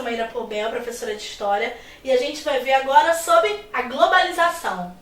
Maíra Poubel, professora de História, e a gente vai ver agora sobre a globalização.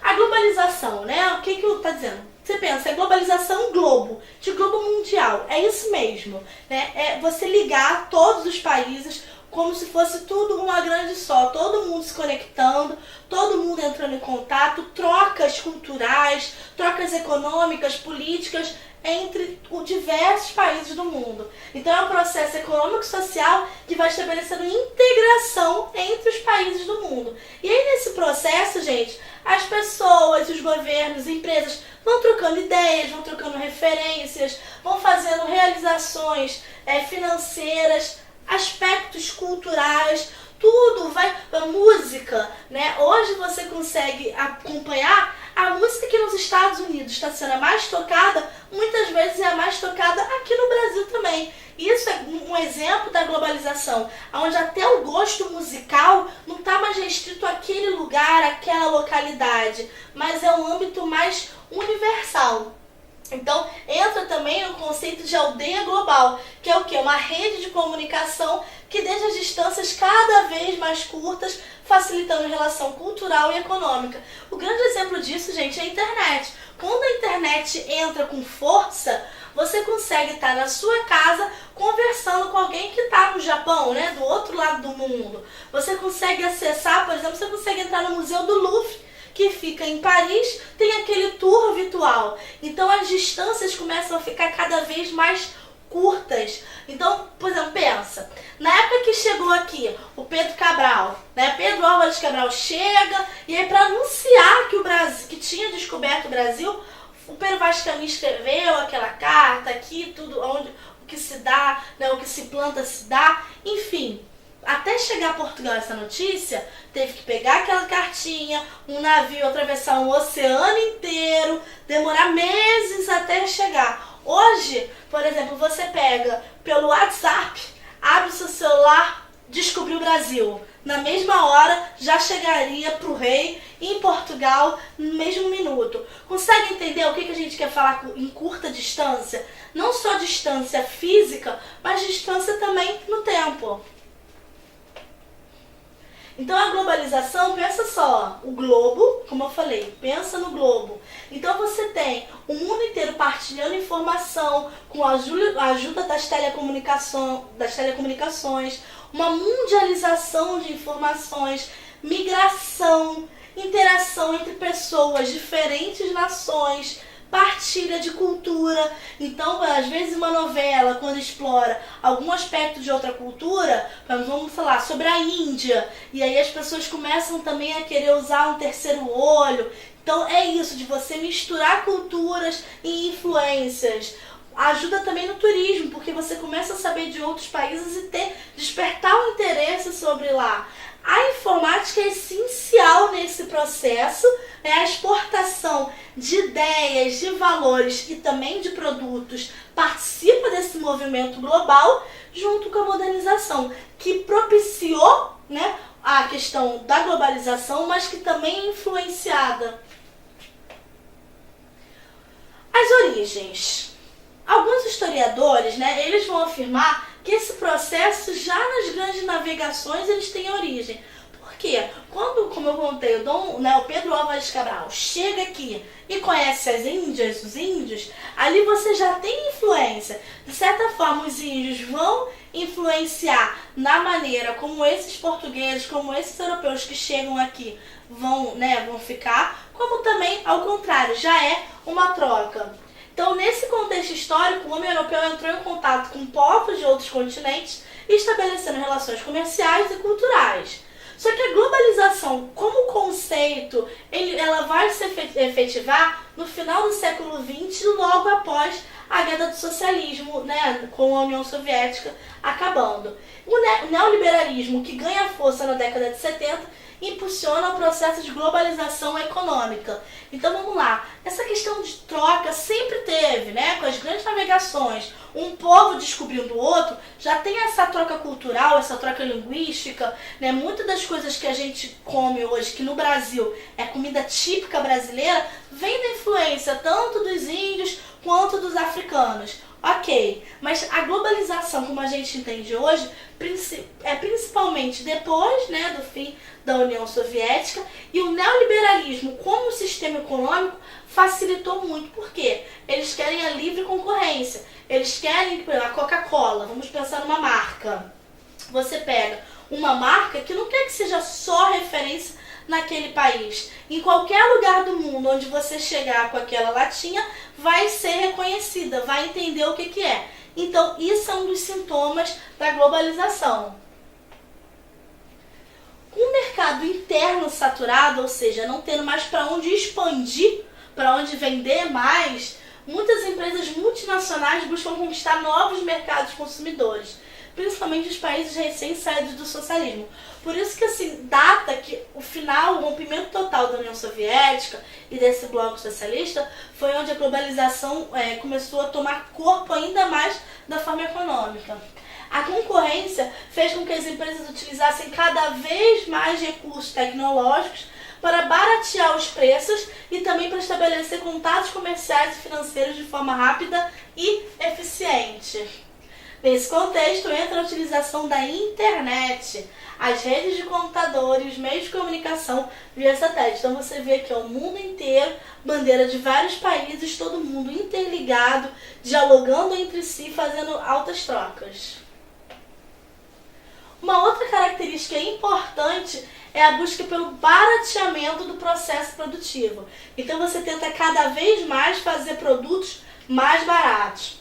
A globalização, né? O que está dizendo? Você pensa, é globalização globo, de globo mundial, é isso mesmo, né? É você ligar todos os países como se fosse tudo uma grande só, todo mundo se conectando, todo mundo entrando em contato, trocas culturais, trocas econômicas, políticas entre diversos países do mundo. Então é um processo econômico e social que vai estabelecendo integração entre os países do mundo. E aí nesse processo, gente, as pessoas, os governos, empresas vão trocando ideias, vão trocando referências, vão fazendo realizações financeiras, aspectos culturais, tudo vai, a música, né? Hoje você consegue acompanhar a música que nos Estados Unidos está sendo a mais tocada, muitas vezes é a mais tocada aqui no Brasil também. Isso é um exemplo da globalização, onde até o gosto musical não está mais restrito àquele lugar, àquela localidade, mas é um âmbito mais universal. Então, entra também no conceito de aldeia global, que é o quê? Uma rede de comunicação que deixa as distâncias cada vez mais curtas, facilitando a relação cultural e econômica. O grande exemplo disso, gente, é a internet. Quando a internet entra com força, você consegue estar na sua casa conversando com alguém que está no Japão, né, do outro lado do mundo. Você consegue acessar, por exemplo, você consegue entrar no Museu do Louvre, que fica em Paris, tem aquele tour virtual. Então as distâncias começam a ficar cada vez mais curtas. Então, por exemplo, pensa, na época que chegou aqui o Pedro Cabral, né? Pedro Álvares Cabral chega e aí para anunciar que o Brasil, que tinha descoberto o Brasil, o Pedro Vaz de Caminha escreveu aquela carta aqui, tudo onde o que se dá, né? O que se planta se dá, enfim. Até chegar a Portugal essa notícia, teve que pegar aquela cartinha, um navio atravessar um oceano inteiro, demorar meses até chegar. Hoje, por exemplo, você pega pelo WhatsApp, abre o seu celular, descobriu o Brasil. Na mesma hora já chegaria para o rei em Portugal no mesmo minuto. Consegue entender o que a gente quer falar em curta distância? Não só distância física, mas distância também no tempo. Então a globalização, pensa só, o globo, como eu falei, pensa no globo. Então você tem o mundo inteiro partilhando informação com a ajuda das telecomunicações, uma mundialização de informações, migração, interação entre pessoas, diferentes nações, partilha de cultura. Então, às vezes uma novela, quando explora algum aspecto de outra cultura, vamos falar sobre a Índia, e aí as pessoas começam também a querer usar um terceiro olho. Então é isso, de você misturar culturas e influências. Ajuda também no turismo, porque você começa a saber de outros países e despertar o interesse sobre lá. A informática é essencial nesse processo, né? A exportação de ideias, de valores e também de produtos participa desse movimento global junto com a modernização, que propiciou, né, a questão da globalização, mas que também é influenciada. As origens. Alguns historiadores, né, eles vão afirmar que esse processo já nas grandes navegações eles têm origem. Por quê? Quando, como eu contei, o Pedro Álvares Cabral chega aqui e conhece as Índias, os índios, ali você já tem influência. De certa forma, os índios vão influenciar na maneira como esses portugueses, como esses europeus que chegam aqui vão ficar, como também, ao contrário, já é uma troca. Então, nesse contexto histórico, o homem europeu entrou em contato com povos de outros continentes, estabelecendo relações comerciais e culturais. Só que a globalização, como conceito, ela vai se efetivar no final do século XX, logo após a queda do socialismo, né, com a União Soviética acabando. O neoliberalismo, que ganha força na década de 70, impulsiona o processo de globalização econômica. Então vamos lá, essa questão de troca sempre teve, né, com as grandes navegações, um povo descobrindo o outro, já tem essa troca cultural, essa troca linguística, né, muitas das coisas que a gente come hoje, que no Brasil é comida típica brasileira, vem da influência tanto dos índios quanto dos africanos. Ok, mas Mas a globalização, como a gente entende hoje, é principalmente depois, né, do fim da União Soviética, e o neoliberalismo como sistema econômico facilitou muito. Por quê? Eles querem a livre concorrência. Eles querem, por exemplo, a Coca-Cola, vamos pensar numa marca. Você pega uma marca que não quer que seja só referência naquele país. Em qualquer lugar do mundo onde você chegar com aquela latinha, vai ser reconhecida, vai entender o que é. Então, isso é um dos sintomas da globalização. Com o mercado interno saturado, ou seja, não tendo mais para onde expandir, para onde vender mais, muitas empresas multinacionais buscam conquistar novos mercados consumidores, principalmente os países recém-saídos do socialismo. Por isso que assim, data que o final, o rompimento total da União Soviética e desse bloco socialista foi onde a globalização começou a tomar corpo ainda mais da forma econômica. A concorrência fez com que as empresas utilizassem cada vez mais recursos tecnológicos para baratear os preços e também para estabelecer contatos comerciais e financeiros de forma rápida e eficiente. Nesse contexto entra a utilização da internet, as redes de computador e os meios de comunicação via satélite. Então você vê que é o mundo inteiro, bandeira de vários países, todo mundo interligado, dialogando entre si, fazendo altas trocas. Uma outra característica importante é a busca pelo barateamento do processo produtivo. Então você tenta cada vez mais fazer produtos mais baratos.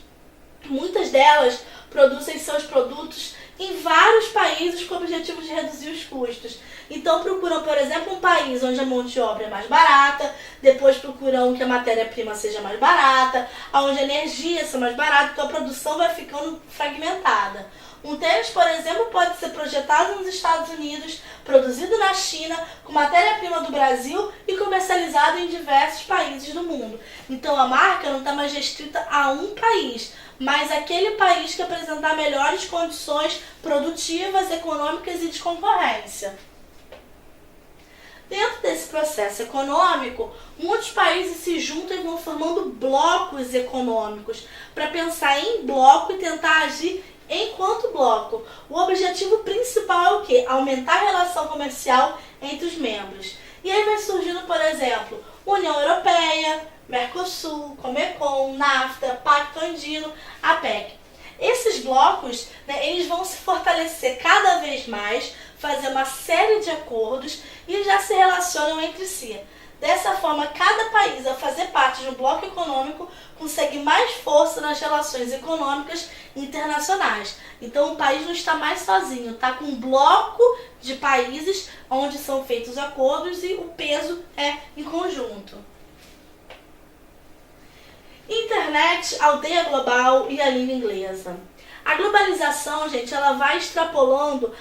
Muitas delas produzem seus produtos em vários países com o objetivo de reduzir os custos. Então procuram, por exemplo, um país onde a mão de obra é mais barata, depois procuram que a matéria-prima seja mais barata, onde a energia seja mais barata, então a produção vai ficando fragmentada. Um tênis, por exemplo, pode ser projetado nos Estados Unidos, produzido na China, com matéria-prima do Brasil e comercializado em diversos países do mundo. Então a marca não está mais restrita a um país, mas aquele país que apresentar melhores condições produtivas, econômicas e de concorrência. Dentro desse processo econômico, muitos países se juntam e vão formando blocos econômicos para pensar em bloco e tentar agir enquanto bloco. O objetivo principal é o quê? Aumentar a relação comercial entre os membros. E aí vai surgindo, por exemplo, União Europeia, Mercosul, Comecon, NAFTA, Pacto Andino, APEC. Esses blocos, eles vão se fortalecer cada vez mais, fazer uma série de acordos e já se relacionam entre si. Dessa forma, cada país, ao fazer parte de um bloco econômico, consegue mais força nas relações econômicas internacionais. Então, o país não está mais sozinho, está com um bloco de países onde são feitos acordos e o peso é em conjunto. Internet, aldeia global e a língua inglesa. A globalização, gente, ela vai extrapolando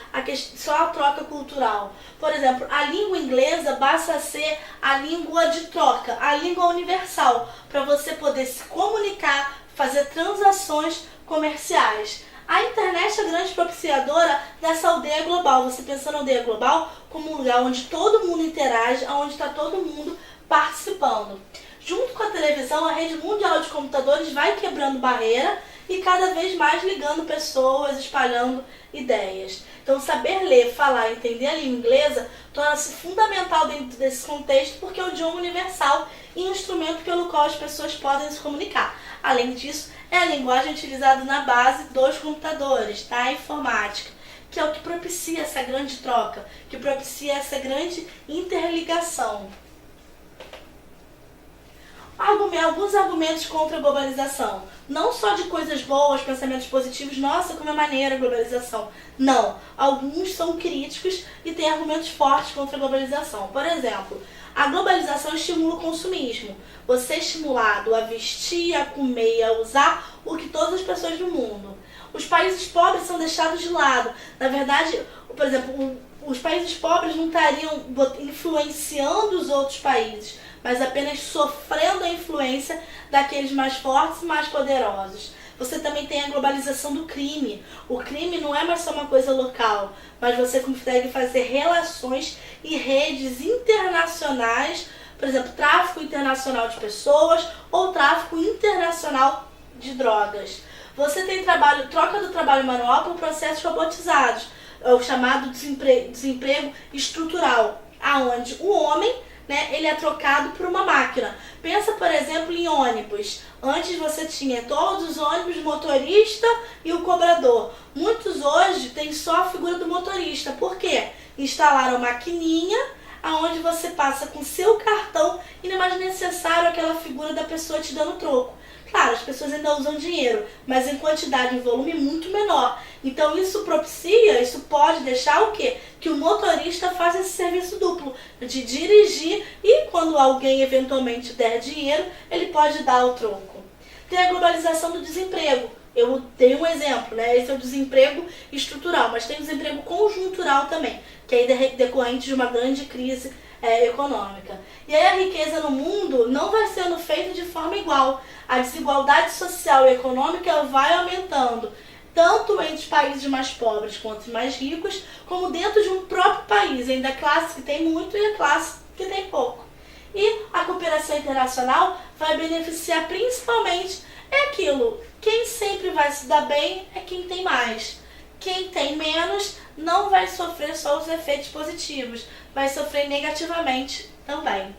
só a troca cultural. Por exemplo, a língua inglesa basta a ser a língua de troca, a língua universal, para você poder se comunicar, fazer transações comerciais. A internet é a grande propiciadora dessa aldeia global. Você pensa na aldeia global como um lugar onde todo mundo interage, onde está todo mundo participando. Junto com a televisão, a rede mundial de computadores vai quebrando barreira e cada vez mais ligando pessoas, espalhando ideias. Então, saber ler, falar e entender a língua inglesa torna-se fundamental dentro desse contexto porque é um idioma universal e um instrumento pelo qual as pessoas podem se comunicar. Além disso, é a linguagem utilizada na base dos computadores, da informática, que é o que propicia essa grande troca, que propicia essa grande interligação. Alguns argumentos contra a globalização. Não só de coisas boas, pensamentos positivos, nossa, como é maneira a globalização. Não. Alguns são críticos e têm argumentos fortes contra a globalização. Por exemplo, a globalização estimula o consumismo. Você é estimulado a vestir, a comer, a usar o que todas as pessoas do mundo. Os países pobres são deixados de lado. Na verdade, por exemplo, os países pobres não estariam influenciando os outros países, mas apenas sofrendo a influência daqueles mais fortes e mais poderosos. Você também tem a globalização do crime. O crime não é mais só uma coisa local, mas você consegue fazer relações e redes internacionais, por exemplo, tráfico internacional de pessoas ou tráfico internacional de drogas. Você tem troca do trabalho manual por processos robotizados, o chamado desemprego estrutural, aonde o homem, né, ele é trocado por uma máquina. Pensa, por exemplo, em ônibus. Antes você tinha todos os ônibus, motorista e o cobrador. Muitos hoje têm só a figura do motorista. Por quê? Instalaram maquininha, aonde você passa com seu cartão e não é mais necessário aquela figura da pessoa te dando troco. Claro, as pessoas ainda usam dinheiro, mas em quantidade, em volume muito menor. Então isso pode deixar o quê? Que o motorista faça esse serviço duplo, de dirigir e quando alguém eventualmente der dinheiro, ele pode dar o troco. Tem a globalização do desemprego. Eu dei um exemplo, né? Esse é o desemprego estrutural, mas tem o desemprego conjuntural também, que é decorrente de uma grande crise econômica. E aí a riqueza no mundo não vai sendo feita de forma igual. A desigualdade social e econômica vai aumentando, tanto entre os países mais pobres quanto os mais ricos, como dentro de um próprio país, ainda a classe que tem muito e a classe que tem pouco. E a cooperação internacional vai beneficiar principalmente aquilo. Quem sempre vai se dar bem é quem tem mais. Quem tem menos não vai sofrer só os efeitos positivos, vai sofrer negativamente também.